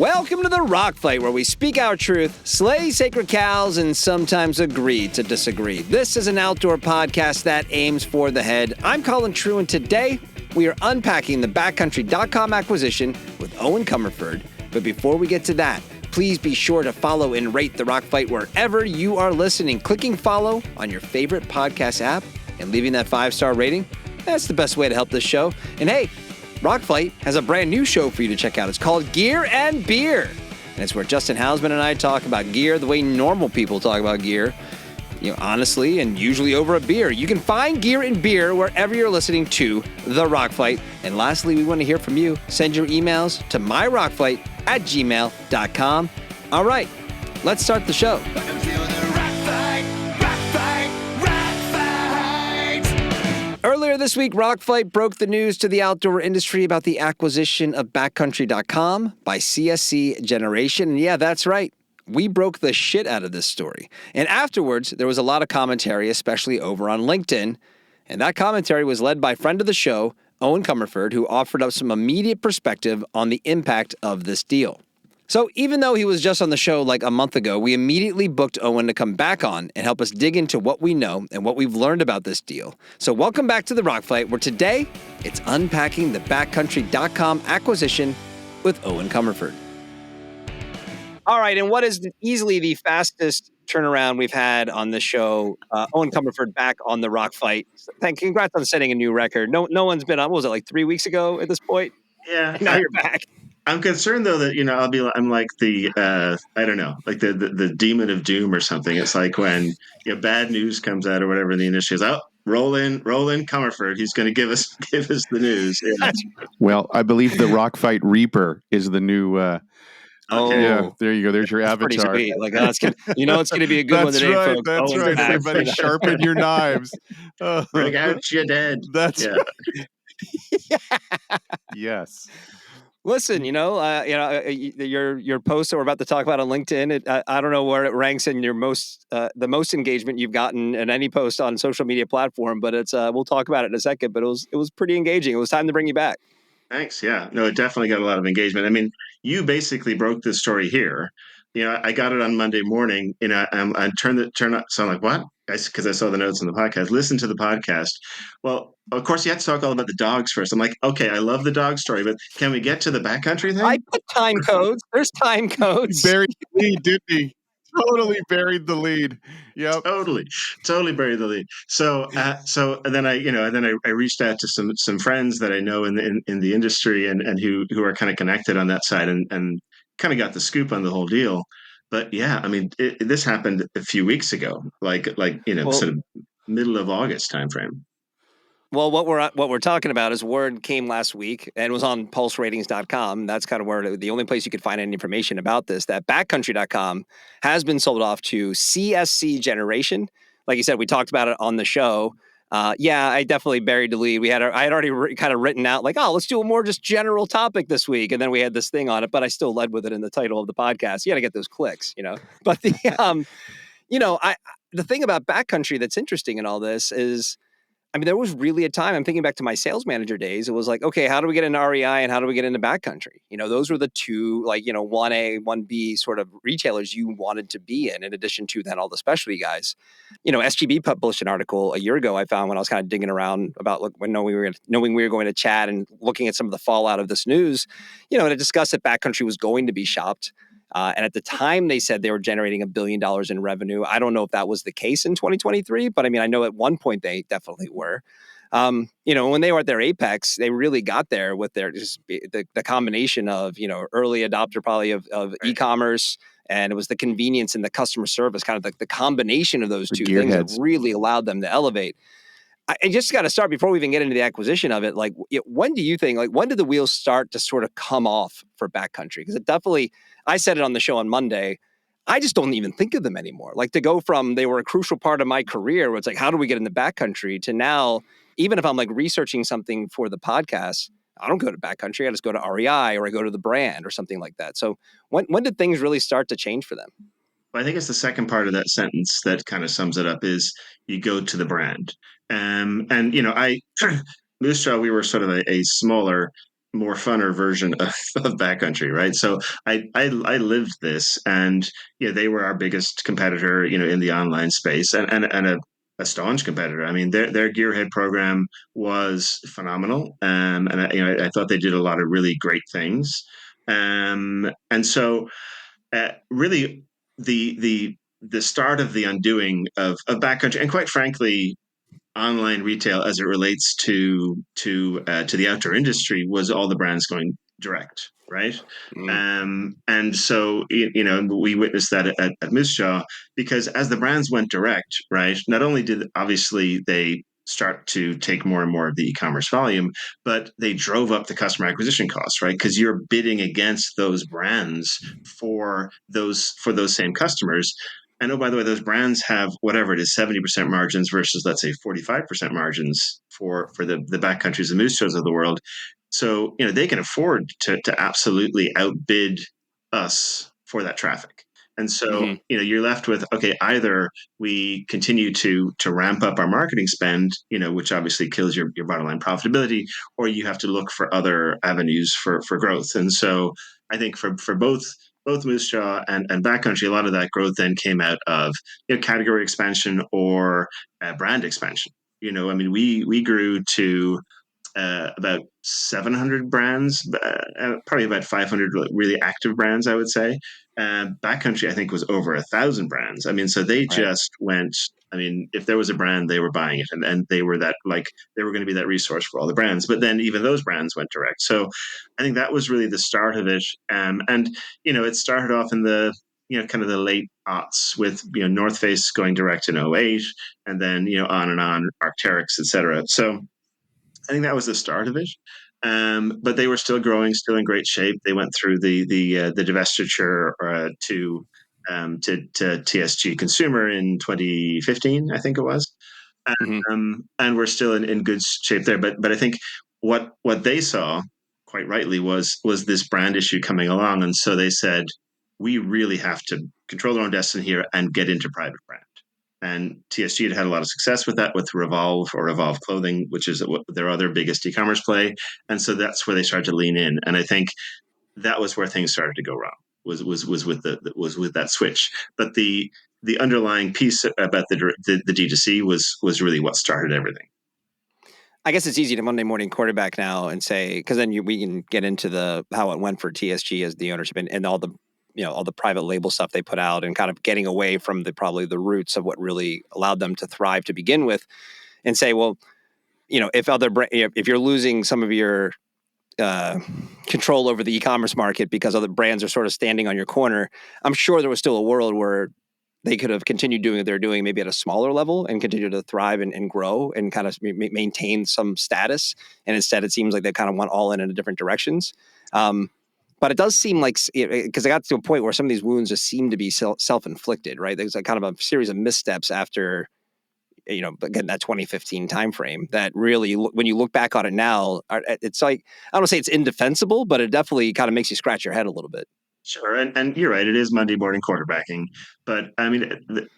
Welcome to the Rock Fight, where we speak our truth, slay sacred cows, and sometimes agree to disagree. This is an outdoor podcast that aims for the head. I'm Colin True, and today we are unpacking the Backcountry.com acquisition with Eoin Comerford. But before we get to that, please be sure to follow and rate the Rock Fight wherever you are listening. Clicking follow on your favorite podcast app and leaving that 5-star rating, that's the best way to help this show. And hey, Rock Fight has a brand new show for you to check out. It's called Gear and Beer. And it's where Justin Hausman and I talk about gear the way normal people talk about gear. Honestly, and usually over a beer. You can find Gear and Beer wherever you're listening to The Rock Fight. And lastly, we want to hear from you. Send your emails to myrockfight@gmail.com. All right, let's start the show. Earlier this week, Rock Fight broke the news to the outdoor industry about the acquisition of Backcountry.com by CSC Generation. And yeah, that's right. We broke the shit out of this story. And afterwards, there was a lot of commentary, especially over on LinkedIn. And that commentary was led by friend of the show, Eoin Comerford, who offered up some immediate perspective on the impact of this deal. So even though he was just on the show like a month ago, we immediately booked Eoin to come back on and help us dig into what we know and what we've learned about this deal. So welcome back to the Rock Fight, where today it's unpacking the Backcountry.com acquisition with Eoin Comerford. All right, and what is easily the fastest turnaround we've had on the show? Eoin Comerford back on the Rock Fight. Congrats on setting a new record. No one's been on. What was it, like 3 weeks ago at this point? Yeah, And now you're back. I'm concerned though that I'm like the I don't know, like the demon of doom or something. It's like when bad news comes out or whatever in the industry is roll in Comerford. He's going to give us the news. Yeah. Well, I believe the Rock Fight Reaper is the new. Okay. Yeah, there you go. There's your That's avatar. pretty sweet. Like, it's going to be a good one today, folks. That's right. Everybody sharpen your knives. Bring out your dead. That's yeah. Yes. Listen, your post that we're about to talk about on LinkedIn, I don't know where it ranks in your the most engagement you've gotten in any post on social media platform, but it's we'll talk about it in a second. But it was pretty engaging. It was time to bring you back. Thanks. Yeah. No, it definitely got a lot of engagement. I mean, you basically broke this story here. I got it on Monday morning. I turned on. So I'm like, what? Because I saw the notes on the podcast. Listen to the podcast. Well, of course, you had to talk all about the dogs first. I'm like, okay, I love the dog story, but can we get to the backcountry thing? I put time codes. There's time codes. Buried the lead, didn't he? Totally buried the lead. Yep. Totally buried the lead. So and then I reached out to some friends that I know in the industry and who are kind of connected on that side and kind of got the scoop on the whole deal. But yeah, I mean, this happened a few weeks ago, sort of middle of August timeframe. Well, what we're talking about is word came last week and was on pulseratings.com. That's kind of where the only place you could find any information about this, that Backcountry.com has been sold off to CSC Generation. Like you said, we talked about it on the show. I definitely buried the lead. I had already kind of written out like, let's do a more just general topic this week. And then we had this thing on it, but I still led with it in the title of the podcast. You got to get those clicks, But the thing about Backcountry that's interesting in all this is, I mean, there was really a time, I'm thinking back to my sales manager days, it was like, okay, how do we get into REI and how do we get into Backcountry? Those were the two, 1A, 1B sort of retailers you wanted to be in addition to then all the specialty guys. SGB published an article a year ago I found when I was kind of digging around about knowing we were going to chat and looking at some of the fallout of this news, to discuss that Backcountry was going to be shopped. And at the time, they said they were generating $1 billion in revenue. I don't know if that was the case in 2023, but I mean, I know at one point they definitely were. When they were at their apex, they really got there with their the combination of early adopter probably of e-commerce, and it was the convenience and the customer service, kind of the combination of those two things that really allowed them to elevate. I just got to start before we even get into the acquisition of it. When do you think, when did the wheels start to sort of come off for Backcountry? Because it definitely, I said it on the show on Monday, I just don't even think of them anymore. To go from they were a crucial part of my career, where it's like, how do we get in the Backcountry, to now, even if I'm researching something for the podcast, I don't go to Backcountry. I just go to REI or I go to the brand or something like that. So when did things really start to change for them? I think it's the second part of that sentence that kind of sums it up is you go to the brand. And, Moosejaw, we were sort of a smaller more funner version of Backcountry, right? So I lived this, and they were our biggest competitor, in the online space, and a staunch competitor. I mean, their Gearhead program was phenomenal, and I thought they did a lot of really great things, and so really the start of the undoing of Backcountry, and quite frankly, online retail as it relates to the outdoor industry, was all the brands going direct, right? Mm. And so we witnessed that at Moosejaw, because as the brands went direct, right, not only did obviously they start to take more and more of the e-commerce volume, but they drove up the customer acquisition costs, right? Because you're bidding against those brands for those same customers. And oh, by the way, those brands have whatever it is, 70% margins versus, let's say, 45% margins for the Backcountries and Moose Shows of the world. So, they can afford to absolutely outbid us for that traffic. And so, Hmm. you're left with, okay, either we continue to ramp up our marketing spend, which obviously kills your bottom line profitability, or you have to look for other avenues for growth. And so I think for both Moosejaw and Backcountry, a lot of that growth then came out of category expansion or brand expansion. I mean, we grew to about 700 brands, probably about 500 really active brands, I would say. Backcountry, I think, was over 1,000 brands. I mean, so they Right. just went. I mean, if there was a brand, they were buying it, and they were they were going to be that resource for all the brands. But then even those brands went direct. So I think that was really the start of it. And it started off in the kind of the late aughts with North Face going direct in '08, and then on and on, Arc'teryx, etc. So I think that was the start of it. But they were still growing, still in great shape. They went through the divestiture to TSG Consumer in 2015, I think it was, Hmm. and we're still in good shape there. But I think what they saw, quite rightly, was this brand issue coming along, and so they said, we really have to control our own destiny here and get into private brand. And TSG had a lot of success with that, with Revolve or Revolve Clothing, which is their other biggest e-commerce play. And so that's where they started to lean in. And I think that was where things started to go wrong. Was with that switch. But the underlying piece about the D2C was really what started everything. I guess it's easy to Monday morning quarterback now and say, because then we can get into how it went for TSG as the ownership and all the all the private label stuff they put out, and kind of getting away from probably the roots of what really allowed them to thrive to begin with, and say, well, if you're losing some of your control over the e-commerce market because other brands are sort of standing on your corner, I'm sure there was still a world where they could have continued doing what they're doing, maybe at a smaller level, and continue to thrive and grow and kind of maintain some status. And instead, it seems like they kind of went all in different directions. But it does seem like, because I got to a point where some of these wounds just seem to be self-inflicted, right? There's kind of a series of missteps after, again, that 2015 timeframe that really, when you look back on it now, it's like, I don't want to say it's indefensible, but it definitely kind of makes you scratch your head a little bit. Sure, and you're right. It is Monday morning quarterbacking, but I mean,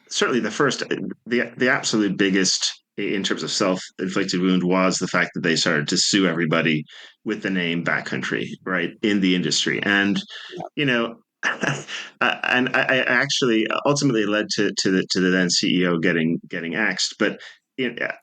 certainly the absolute biggest in terms of self-inflicted wound was the fact that they started to sue everybody with the name Backcountry, right, in the industry, and you know, and I actually ultimately led to the then CEO getting axed, but.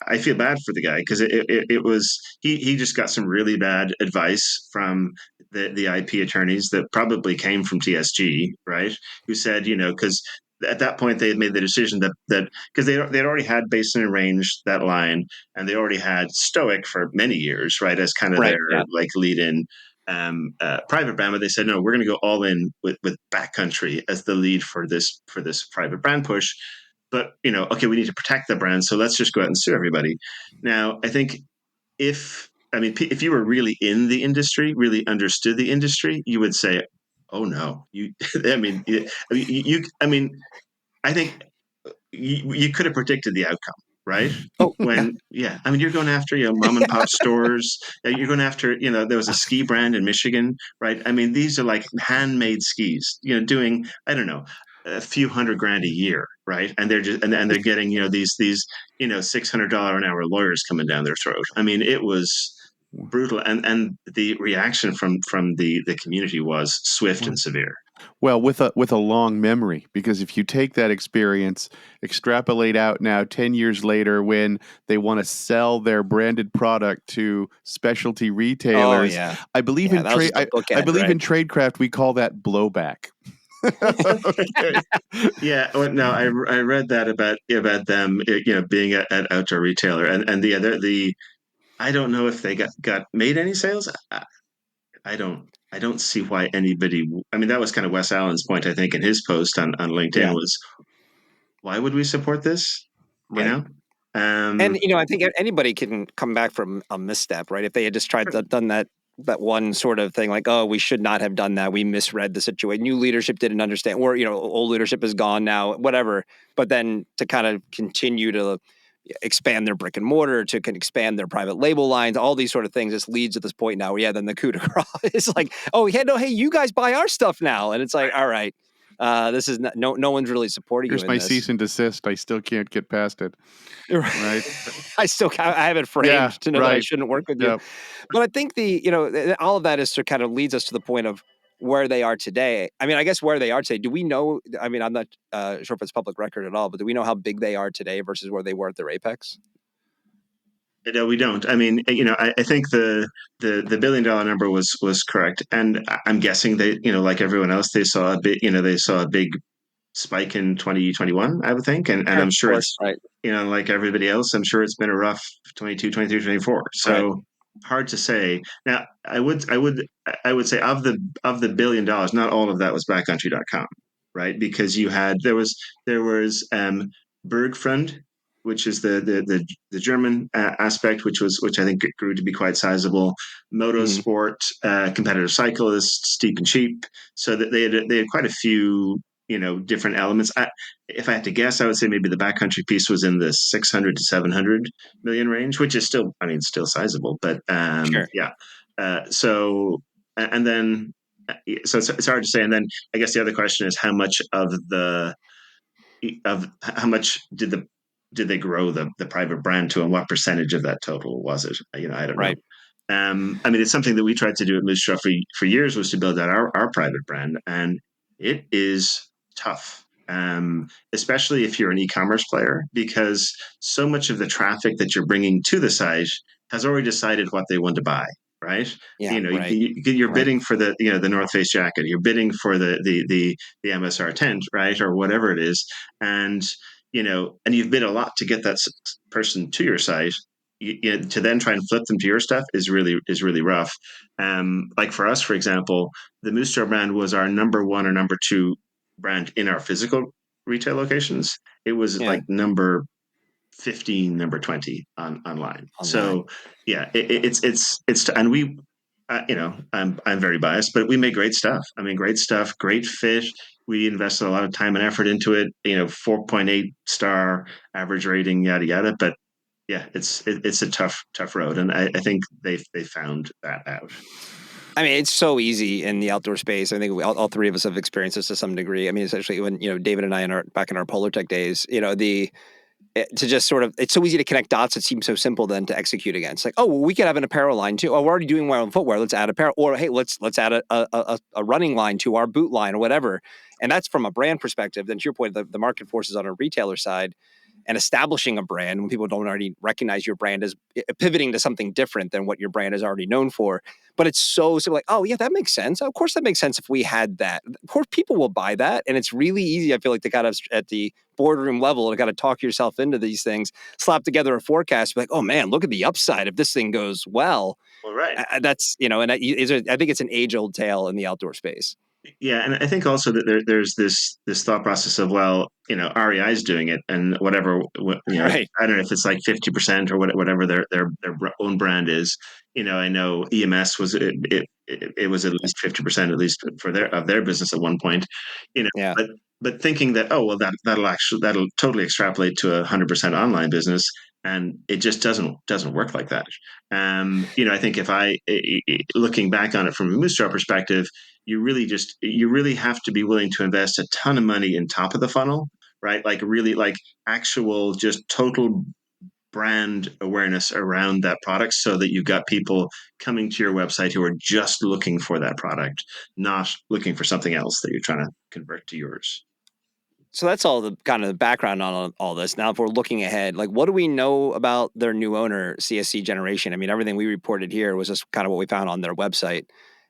I feel bad for the guy because it was he just got some really bad advice from the IP attorneys that probably came from TSG, right? Who said, because at that point they had made the decision that because they'd already had Basin and Range, that line, and they already had Stoic for many years, right, as kind of Right. their Yeah. like lead in private brand. But they said, no, we're going to go all in with Backcountry as the lead for this private brand push. But okay, we need to protect the brand, so let's just go out and sue everybody. Now, I think if you were really in the industry, really understood the industry, you would say, "Oh no, you." I think you could have predicted the outcome, right? Oh, yeah. You're going after mom and pop stores. You're going after there was a ski brand in Michigan, right? I mean, these are like handmade skis, doing I don't know a few $100,000 a year, right? And they're just and they're getting these $600 an hour lawyers coming down their throat. I mean, it was. brutal, and the reaction from the community was swift and severe. Well, with a long memory, because if you take that experience, extrapolate out now 10 years later when they want to sell their branded product to specialty Oh retailers, yeah, I believe yeah. in That was trade just a I bookend, believe right? in tradecraft we call that blowback. Okay. Yeah, well, no, I read that about them, being at outdoor retailer, and the I don't know if they got made any sales. I don't see why anybody. I mean, that was kind of Wes Allen's point, I think, in his post on LinkedIn Yeah, was, why would we support this? You right. know, And um, I think anybody can come back from a misstep, right? If they had just tried to done that one sort of thing, like, oh, we should not have done that. We misread the situation. New leadership didn't understand, or old leadership is gone now, whatever. But then to kind of continue to expand their brick and mortar, expand their private label lines, all these sort of things, this leads to this point now where, yeah, then the coup de grace is like, oh, yeah, no, hey, you guys buy our stuff now. And it's like, all right, this is not, no one's really supporting you Here's in my this. cease and desist. I still can't get past it. Right? I have it framed Yeah, to know that I right. shouldn't work with you. Yep. But I think all of that is to kind of leads us to the point of where they are today. I mean, I guess where they are today. Do we know? I mean, I'm not sure if it's public record at all, but do we know how big they are today versus where they were at their apex? no, we don't. I mean, I think the $1 billion number was correct, and I'm guessing they, like everyone else, they saw a bit, they saw a big spike in 2021, I would think. And Sure, I'm of sure course, it's, right, like everybody else, I'm sure it's been a rough 22, 23, 24. right. So hard to say. Now, I would say of the $1 billion, not all of that was backcountry.com, right? Because there was Bergfriend, which is the German aspect, which I think grew to be quite sizable. Mhm. Motorsport, competitive cyclists, Steep and Cheap. So that they had quite a few different elements. If I had to guess, I would say maybe the backcountry piece was in the 600 to 700 million range, which is still, I mean, still sizable. But Sure, yeah. So and then so it's hard to say. And then I guess the other question is how much did they grow the private brand to, and what percentage of that total was it? I don't know. right. I mean, it's something that we tried to do at Moosejaw for years, was to build out our private brand, and it is tough, especially if you're an e-commerce player, because so much of the traffic that you're bringing to the site has already decided what they want to buy, right? Yeah, right, You're right. bidding for the North Face jacket, you're bidding for the MSR tent, right, or whatever it is, and and you've bid a lot to get that person to your site. To then try and flip them to your stuff is really rough. Like for us, for example, the Moose Jaw brand was our number one or number two brand in our physical retail locations. It was Yeah, like number 15, number 20 online. online. So yeah, and we, I'm very biased, but we make great stuff. I mean, great stuff, great fit. We invested a lot of time and effort into it. 4.8 star average rating, yada yada. But yeah, it's a tough road, and I think they found that out. I mean, it's so easy in the outdoor space. I think all three of us have experienced this to some degree. I mean, especially when David and I back in our Polar Tech days, to just sort of, it's so easy to connect dots. It seems so simple then to execute against. Like, oh, well, we could have an apparel line too. Oh, we're already doing well in footwear. Let's add apparel. Or hey, let's add a running line to our boot line or whatever. And that's from a brand perspective. Then to your point, the market forces on a retailer side and establishing a brand when people don't already recognize your brand as pivoting to something different than what your brand is already known for. But it's so like, oh yeah, that makes sense. Of course that makes sense if we had that. Of course people will buy that. And it's really easy, I feel like, to kind of at the boardroom level to kind of talk yourself into these things, slap together a forecast, be like, oh man, look at the upside if this thing goes well. Well, right. That's, and I think it's an age old tale in the outdoor space. Yeah, and I think also that there's this thought process of, well, REI is doing it, and whatever, Right. I don't know if it's like 50% or whatever their own brand is. I know EMS it was at least 50%, at least for their business at one point. Yeah. But thinking that, oh well, that'll totally extrapolate to 100% online business, and it just doesn't work like that. I think if looking back on it from a Moose Jaw perspective, you really have to be willing to invest a ton of money in top of the funnel, right? Like really, like actual just total brand awareness around that product so that you've got people coming to your website who are just looking for that product, not looking for something else that you're trying to convert to yours. So that's all the kind of the background on all this. Now, if we're looking ahead, like what do we know about their new owner, CSC Generation? I mean, everything we reported here was just kind of what we found on their website.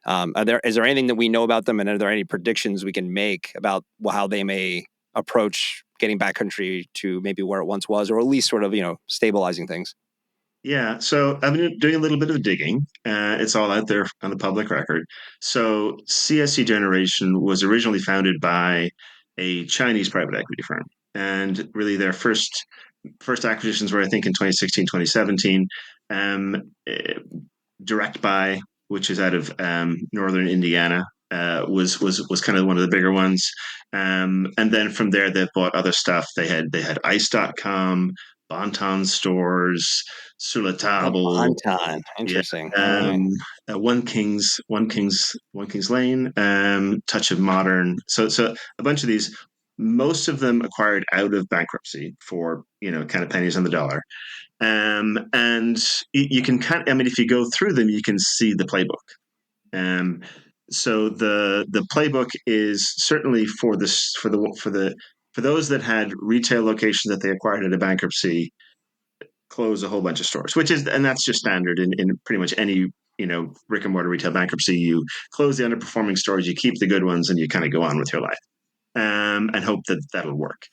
Is there anything that we know about them, and are there any predictions we can make about how they may approach getting Backcountry to maybe where it once was, or at least sort of stabilizing things? Yeah, so I've been doing a little bit of digging. It's all out there on the public record. So CSC Generation was originally founded by a Chinese private equity firm, and really their first acquisitions were, I think, in 2016, 2017. Um, eh, Direct Buy, which is out of northern Indiana, was kind of one of the bigger ones. And then from there, they've bought other stuff. They had Ice.com, Bonton stores, Sur la Oh, Table, Bonton. yeah, Interesting. All right. One Kings Lane, Touch of Modern. So a bunch of these, most of them acquired out of bankruptcy for kind of pennies on the dollar. And you can I mean, if you go through them, you can see the playbook. Um, so the playbook is certainly for those that had retail locations that they acquired out of bankruptcy, close a whole bunch of stores, and that's just standard in pretty much any brick and mortar retail bankruptcy. You close the underperforming stores, you keep the good ones, and you kind of go on with your life, and hope that that'll work.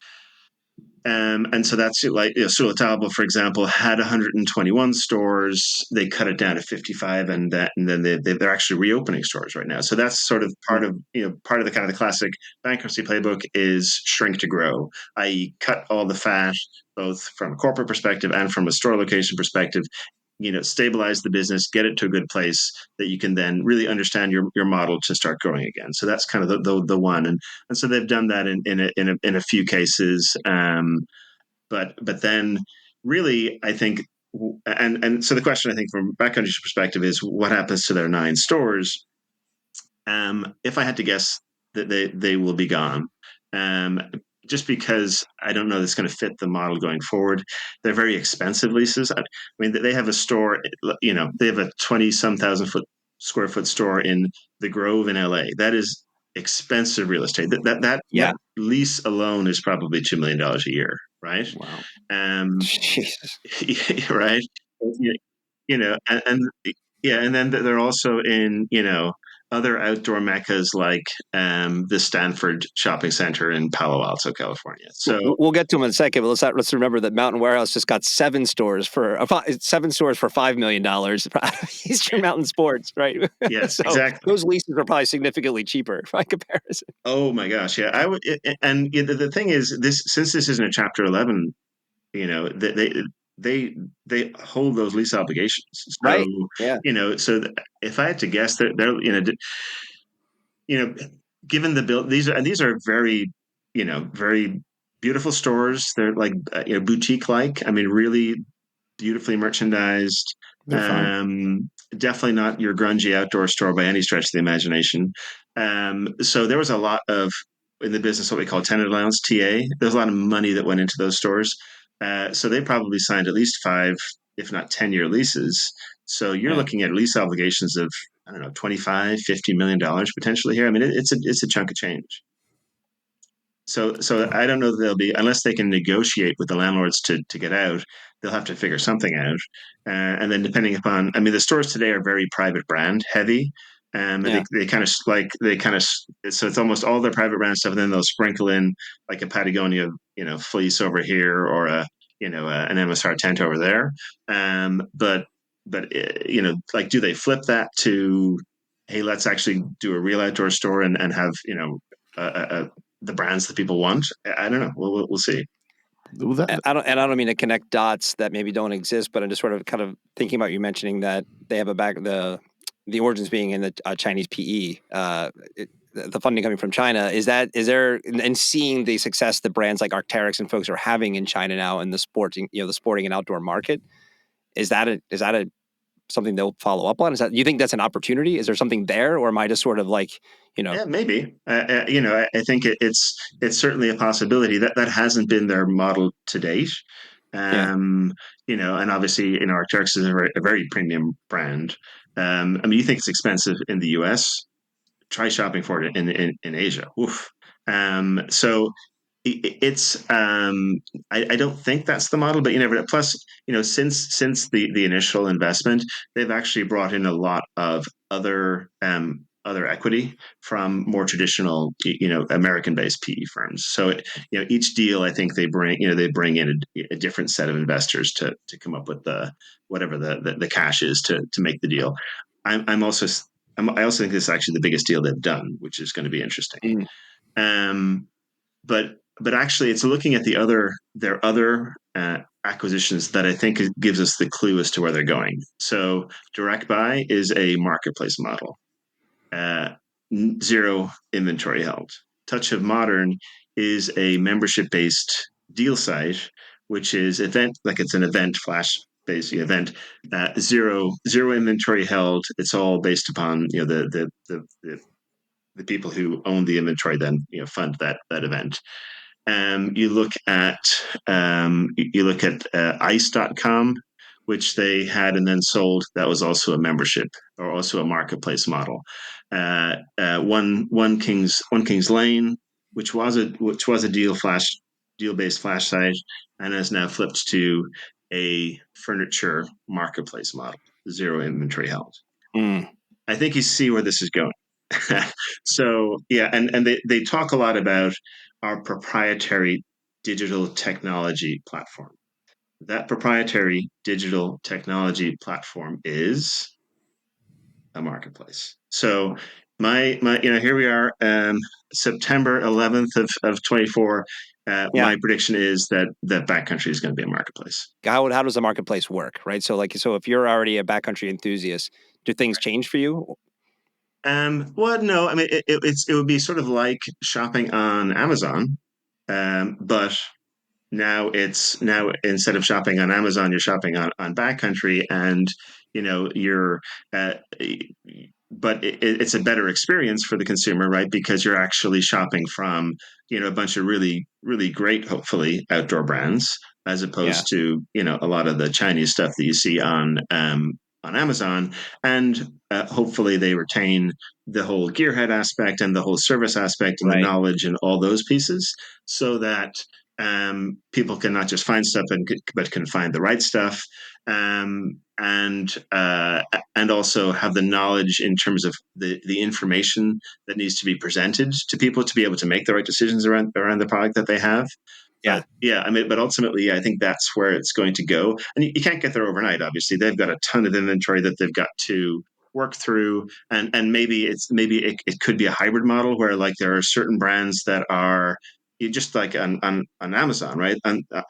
And so that's like Sur la Table, for example, had 121 stores. They cut it down to 55, and then they're actually reopening stores right now. So that's sort of part of the kind of the classic bankruptcy playbook is shrink to grow, i.e., cut all the fat, both from a corporate perspective and from a store location perspective. Stabilize the business, get it to a good place that you can then really understand your model to start growing again. So that's kind of the one, and so they've done that in a few cases. But then really, I think, and so the question I think from Backcountry's perspective is what happens to their 9 stores? If I had to guess, that they will be gone. Um, just because I don't know that's going to fit the model going forward. They're very expensive leases. I mean, they have a store, they have a 20-some thousand square foot store in the Grove in LA. That is expensive real estate. That Yeah. lease alone is probably $2 million a year, right? Wow. Um, Jesus. right? And yeah, and then they're also in other outdoor meccas like the Stanford Shopping Center in Palo Alto, California. So We'll get to them in a second, but let's remember that Mountain Warehouse just got 7 stores for $5 million Eastern Mountain Sports, right? yes, So exactly. those leases are probably significantly cheaper by comparison. Oh my gosh, yeah. I would, and the thing is, since this isn't a Chapter 11, they hold those lease obligations. So Right. Yeah. if I had to guess, they're given the build, these are very very beautiful stores. They're like boutique like. I mean, really beautifully merchandised. They're fine. Definitely not your grungy outdoor store by any stretch of the imagination. So there was a lot of in the business what we call tenant allowance (TA). There's a lot of money that went into those stores. So they probably signed at least 5, if not 10-year leases. So you're Yeah. looking at lease obligations of, I don't know, 25, $50 million potentially here. I mean, it's a chunk of change. So I don't know that they'll be, unless they can negotiate with the landlords to get out, they'll have to figure something out. And then depending upon, I mean, the stores today are very private brand heavy. And Yeah. so it's almost all their private brand stuff. And then they'll sprinkle in like a Patagonia, fleece over here, or an MSR tent over there. But like, do they flip that to, hey, let's actually do a real outdoor store and have, the brands that people want? I don't know. We'll see. Well, I don't mean to connect dots that maybe don't exist, but I'm just sort of kind of thinking about you mentioning that they have the origins being in the Chinese PE, the funding coming from China. Is there and seeing the success that brands like Arc'teryx and folks are having in China now in the sporting and outdoor market? Is that a something they'll follow up on? You think that's an opportunity? Is there something there, or am I just sort of like, Yeah, maybe. I think it's certainly a possibility that hasn't been their model to date. Yeah. And obviously, Arc'teryx is a very premium brand. You think it's expensive in the US? Try shopping for it in Asia. Oof. So it's I don't think that's the model, but you never know. Plus, since the initial investment, they've actually brought in a lot of other equity from more traditional American based PE firms. So each deal, I think they bring in a different set of investors to come up with the whatever the cash is to make the deal. I also think this is actually the biggest deal they've done, which is going to be interesting. Mm. But actually, it's looking at their other acquisitions that I think gives us the clue as to where they're going. So direct buy is a marketplace model, uh, zero inventory held. Touch of Modern is a membership based deal site, which is it's an event flash based event, zero inventory held. It's all based upon the people who own the inventory then fund that event. You look at ice.com, which they had and then sold. That was also a membership or also a marketplace model. One Kings Lane, which was a deal based flash site, and has now flipped to a furniture marketplace model, zero inventory held. Mm. I think you see where this is going. So yeah, and they talk a lot about our proprietary digital technology platform. That proprietary digital technology platform is a marketplace. So my here we are, September 11th of 24. Yeah. My prediction is that Backcountry is going to be a marketplace. How does the marketplace work, right? So if you're already a backcountry enthusiast, do things change for you? Well, no, it would be sort of like shopping on Amazon, but now instead of shopping on Amazon, you're shopping on Backcountry, and you're uh, but it's a better experience for the consumer, right? Because you're actually shopping from a bunch of really really great, hopefully, outdoor brands, as Yeah. opposed to a lot of the Chinese stuff that you see on Amazon, and hopefully they retain the whole gearhead aspect and the whole service aspect and the Right. knowledge and all those pieces, so that people can not just find stuff but can find the right stuff, and also have the knowledge in terms of the information that needs to be presented to people to be able to make the right decisions around the product that they have. Yeah. But yeah, but ultimately, I think that's where it's going to go. And you can't get there overnight. Obviously, they've got a ton of inventory that they've got to work through, and maybe it could be a hybrid model where like there are certain brands that are just like on Amazon, right?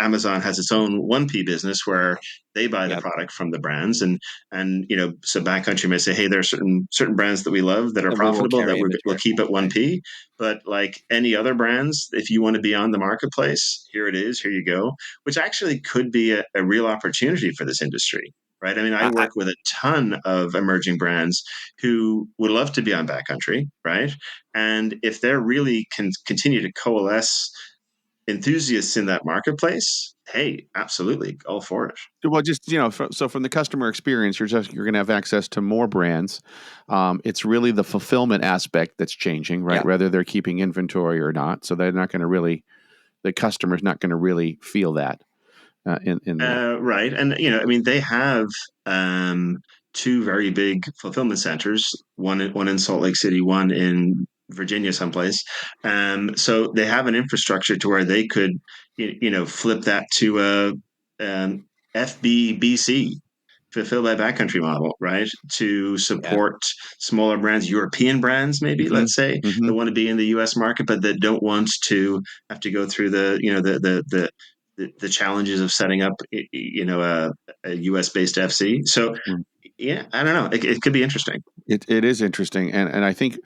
Amazon has its own 1P business where they buy the Yep. product from the brands, and so Backcountry may say, hey, there are certain brands that we love that are And we will profitable that carry we'll inventory. keep at Right. 1P. But like any other brands, if you want to be on the marketplace, here it is, here you go, which actually could be a real opportunity for this industry. Right. I I, work with a ton of emerging brands who would love to be on Backcountry. Right. And if they're really can continue to coalesce enthusiasts in that marketplace, hey, absolutely, all for it. Well, just so from the customer experience, you're going to have access to more brands. It's really the fulfillment aspect that's changing, right? yeah. Whether they're keeping inventory or not, so they're not going to really, the customer's not going to really feel that in that. Right, and they have two very big fulfillment centers. One in Salt Lake City, one in Virginia, someplace. So they have an infrastructure to where they could, flip that to a FBBC, fulfilled by Backcountry model, right? To Yeah. support smaller brands, European brands, maybe, Mm-hmm. let's say, Mm-hmm. that want to be in the US market, but that don't want to have to go through the challenges of setting up, a US based FC. So, yeah, I don't know. It could be interesting. It is interesting, and I think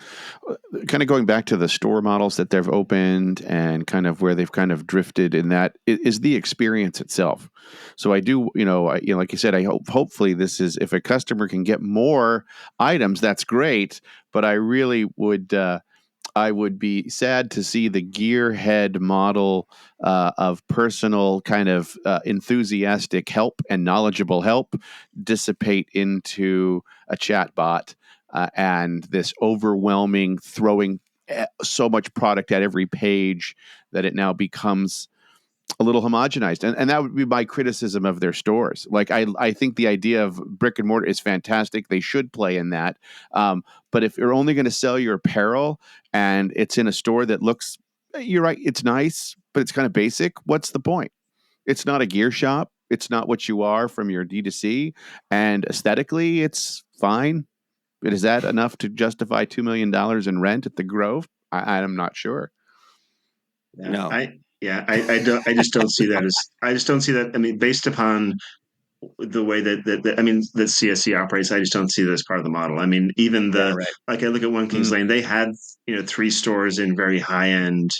kind of going back to the store models that they've opened and kind of where they've kind of drifted in that is the experience itself. So I do, like you said, I hopefully this is, if a customer can get more items, that's great. But I really would I would be sad to see the gearhead model of personal kind of enthusiastic help and knowledgeable help dissipate into a chatbot and this overwhelming throwing so much product at every page that it now becomes a little homogenized. And that would be my criticism of their stores. Like, I think the idea of brick and mortar is fantastic. They should play in that. But if you're only going to sell your apparel and it's in a store that looks, you're right, it's nice, but it's kind of basic, what's the point? It's not a gear shop. It's not what you are from your D2C. And aesthetically, it's fine. But is that enough to justify $2 million in rent at the Grove? I'm not sure. Yeah, No. I just don't see that as I just don't see that. I mean, based upon the way that I mean that CSC operates, I just don't see that as part of the model. I mean, even Yeah, the right. like I look at One Kings Lane, they had 3 stores in very high end,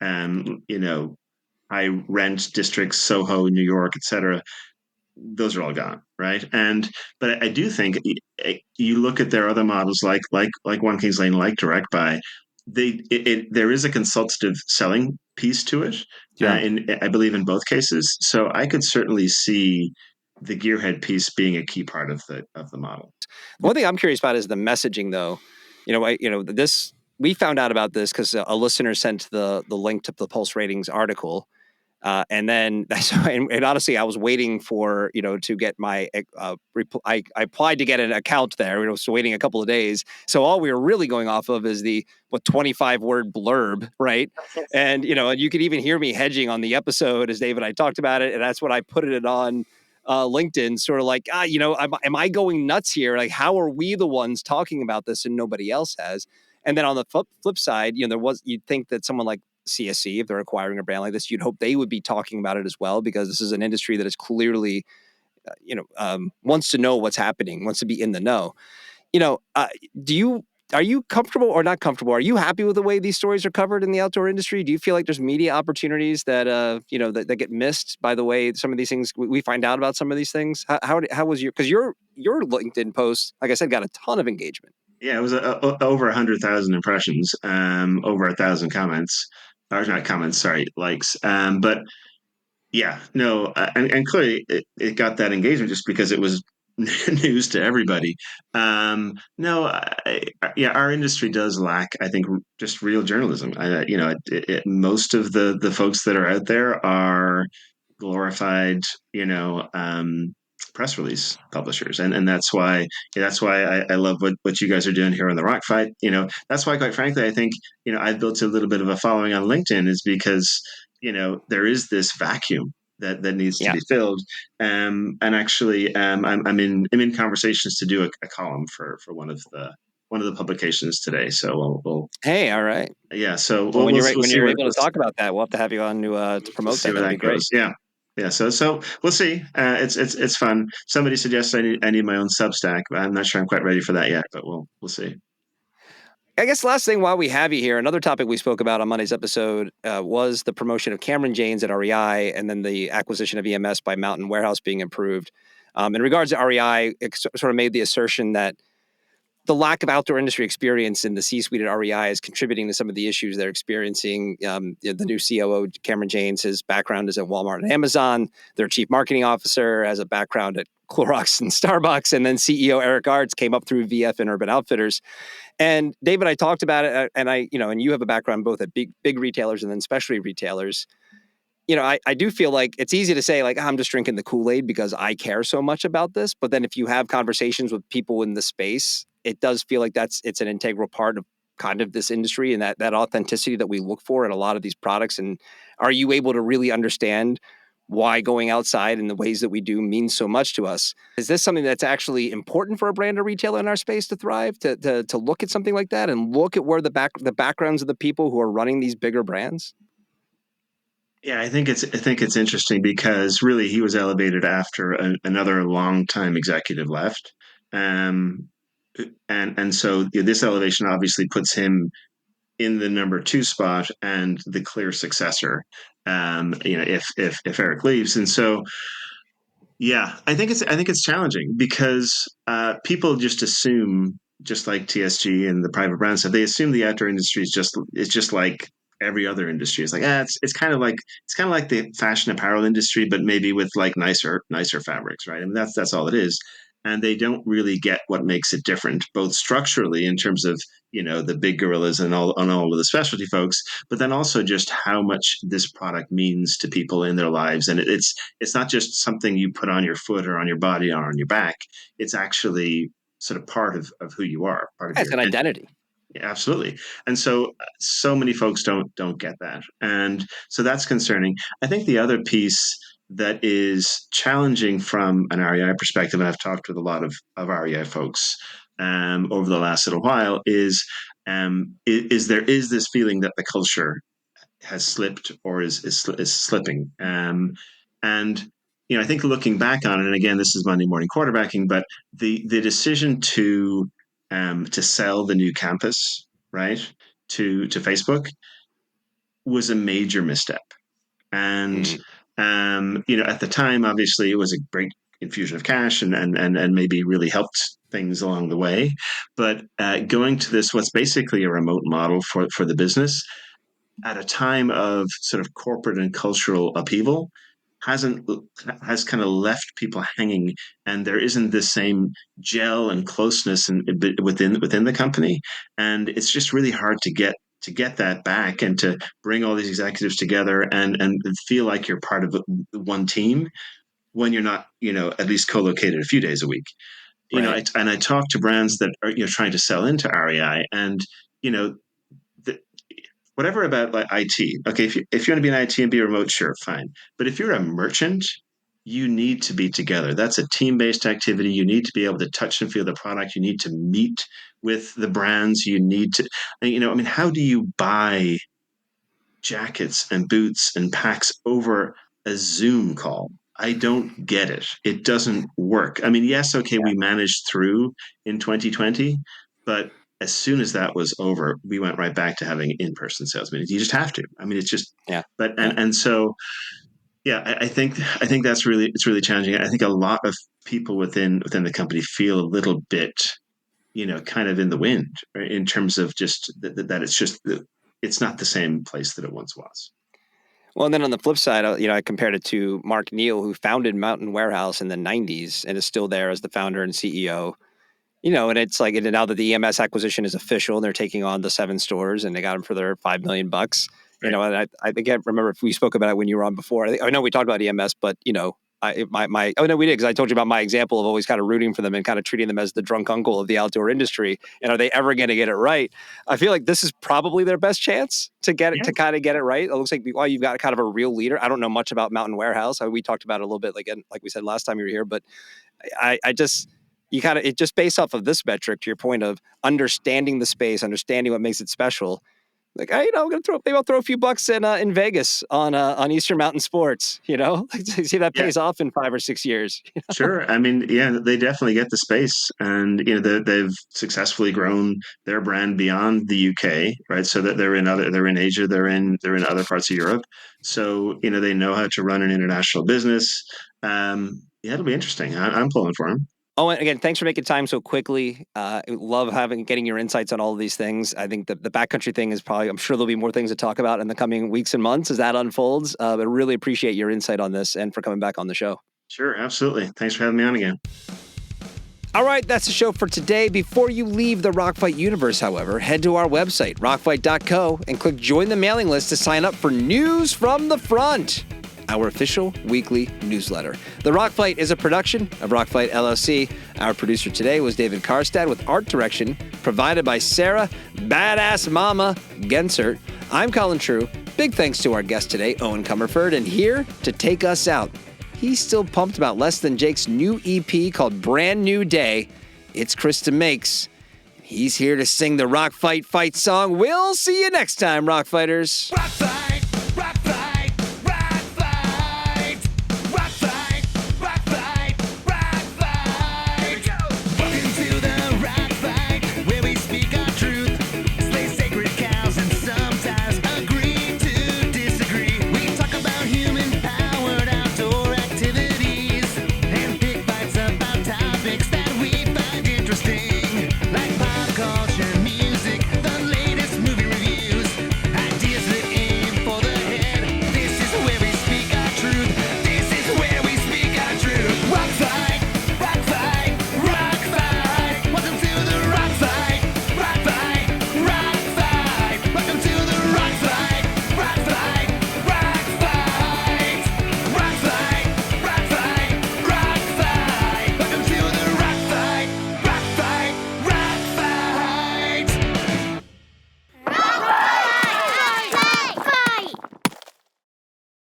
high rent districts, Soho, New York, etc. Those are all gone, right? But I do think you look at their other models like One Kings Lane, like Direct Buy, there is a consultative selling piece to it. Yeah. In I believe in both cases, so I could certainly see the gearhead piece being a key part of the model. One thing I'm curious about is the messaging, though. This we found out about this because a listener sent the link to the Pulse Ratings article. And then, and honestly, I was waiting for, to get my, I applied to get an account there. I was waiting a couple of days. So all we were really going off of is the 25-word blurb, right? And, and you could even hear me hedging on the episode as Dave and I talked about it. And that's when I put it on LinkedIn, sort of like, am I going nuts here? Like, how are we the ones talking about this and nobody else has? And then on the flip side, you'd think that someone like CSC, if they're acquiring a brand like this, you'd hope they would be talking about it as well, because this is an industry that is clearly, wants to know what's happening, wants to be in the know. Are you comfortable or not comfortable? Are you happy with the way these stories are covered in the outdoor industry? Do you feel like there's media opportunities that, that get missed by the way some of these things, we find out about some of these things? How was because your LinkedIn post, like I said, got a ton of engagement. Yeah, it was over 100,000 impressions, over 1,000 comments, or not comments, sorry, likes. But yeah, no, and clearly it got that engagement just because it was news to everybody. No, yeah, our industry does lack, I think, just real journalism. Most of the folks that are out there are glorified, press release publishers, and that's why I love what you guys are doing here on the Rock Fight. That's why, quite frankly, I think I've built a little bit of a following on LinkedIn, is because there is this vacuum that needs to Yeah. be filled. And actually, I'm in conversations to do a column for one of the publications today. So we'll Hey, all right. yeah. So Well, when we'll when see you're where able to talk about that, we'll have to have you on to we'll promote see that. where That'd be that great. goes. Yeah. Yeah, so we'll see. It's fun. Somebody suggests I need my own Substack, but I'm not sure I'm quite ready for that yet. But we'll see. I guess last thing while we have you here, another topic we spoke about on Monday's episode was the promotion of Cameron Janes at REI, and then the acquisition of EMS by Mountain Warehouse being improved. In regards to REI, it sort of made the assertion that the lack of outdoor industry experience in the C-suite at REI is contributing to some of the issues they're experiencing. The new COO, Cameron Janes, his background is at Walmart and Amazon. Their chief marketing officer has a background at Clorox and Starbucks. And then CEO Eric Arts came up through VF and Urban Outfitters. And David, I talked about it, and and you have a background both at big retailers and then specialty retailers. I do feel like it's easy to say, like, I'm just drinking the Kool-Aid because I care so much about this. But then if you have conversations with people in the space, it does feel like it's an integral part of kind of this industry and that authenticity that we look for in a lot of these products. And are you able to really understand why going outside in the ways that we do means so much to us? Is this something that's actually important for a brand or retailer in our space to thrive, to look at something like that and look at where the backgrounds of the people who are running these bigger brands? Yeah, I think it's interesting because really he was elevated after another longtime executive left, um, and so this elevation obviously puts him in the number 2 spot and the clear successor. If Eric leaves, and so yeah, I think it's challenging because people just assume TSG and the private brand stuff, they assume the outdoor industry is just like every other industry. It's like, it's kind of like the fashion apparel industry, but maybe with like nicer fabrics, right? I mean, that's all it is. And they don't really get what makes it different, both structurally in terms of, the big gorillas and all of the specialty folks, but then also just how much this product means to people in their lives. And it's not just something you put on your foot or on your body or on your back. It's actually sort of part of who you are, part of It's your an identity. Yeah, absolutely. And so many folks don't get that. And so that's concerning. I think the other piece that is challenging from an REI perspective, and I've talked with a lot of REI folks over the last little while, is there is this feeling that the culture has slipped or is slipping. And I think looking back on it, and again, this is Monday morning quarterbacking, but the decision to sell the new campus, right, to Facebook was a major misstep. And at the time, obviously, it was a great infusion of cash and maybe really helped things along the way. But going to this, what's basically a remote model for the business at a time of sort of corporate and cultural upheaval has kind of left people hanging, and there isn't the same gel and closeness within the company, and it's just really hard to get that back and to bring all these executives together and feel like you're part of one team when you're not, at least co-located a few days a week. Right. I talk to brands that are trying to sell into REI, and whatever about like IT. Okay, if you want to be in IT and be remote, sure, fine. But if you're a merchant, you need to be together. That's a team-based activity. You need to be able to touch and feel the product. You need to meet with the brands. You need to, how do you buy jackets and boots and packs over a Zoom call? I don't get it. It doesn't work. I mean, yes, okay, we managed through in 2020, but as soon as that was over, we went right back to having in-person sales meetings. You just have to. I mean, it's just, and so, yeah, I think it's really challenging. I think a lot of people within the company feel a little bit, kind of in the wind, right, in terms of just that it's not the same place that it once was. Well, and then on the flip side, I compared it to Mark Neal, who founded Mountain Warehouse in the 90s and is still there as the founder and CEO. And it's like, and now that the EMS acquisition is official and they're taking on the 7 stores and they got them for their $5 million bucks. Right. And I think I remember if we spoke about it when you were on before. I know we talked about EMS, but we did, because I told you about my example of always kind of rooting for them and kind of treating them as the drunk uncle of the outdoor industry. And are they ever going to get it right? I feel like this is probably their best chance to get it, to kind of get it right. It looks like you've got kind of a real leader. I don't know much about Mountain Warehouse. We talked about it a little bit, like we said last time you were here, but it just based off of this metric, to your point of understanding the space, understanding what makes it special. Like, maybe I'll throw a few bucks in Vegas on Eastern Mountain Sports, see that pays off in 5 or 6 years. Sure. I mean, yeah, they definitely get the space, and they've successfully grown their brand beyond the UK, right? So that they're in Asia, they're in other parts of Europe. So they know how to run an international business. It'll be interesting. I'm pulling for them. Oh, and again, thanks for making time so quickly. Love getting your insights on all of these things. I think the backcountry thing is I'm sure there'll be more things to talk about in the coming weeks and months as that unfolds. But really appreciate your insight on this and for coming back on the show. Sure, absolutely. Thanks for having me on again. All right, that's the show for today. Before you leave the Rockfight universe, however, head to our website, rockfight.co, and click join the mailing list to sign up for News from the Front, our official weekly newsletter. The Rockfight is a production of Rockfight LLC. Our producer today was David Karstad, with art direction provided by Sarah Badass Mama Gensert. I'm Colin True. Big thanks to our guest today, Eoin Comerford, and here to take us out, he's still pumped about Less Than Jake's new EP called Brand New Day. It's Krista Makes. He's here to sing the Rockfight fight song. We'll see you next time, Rockfighters. Rockfight!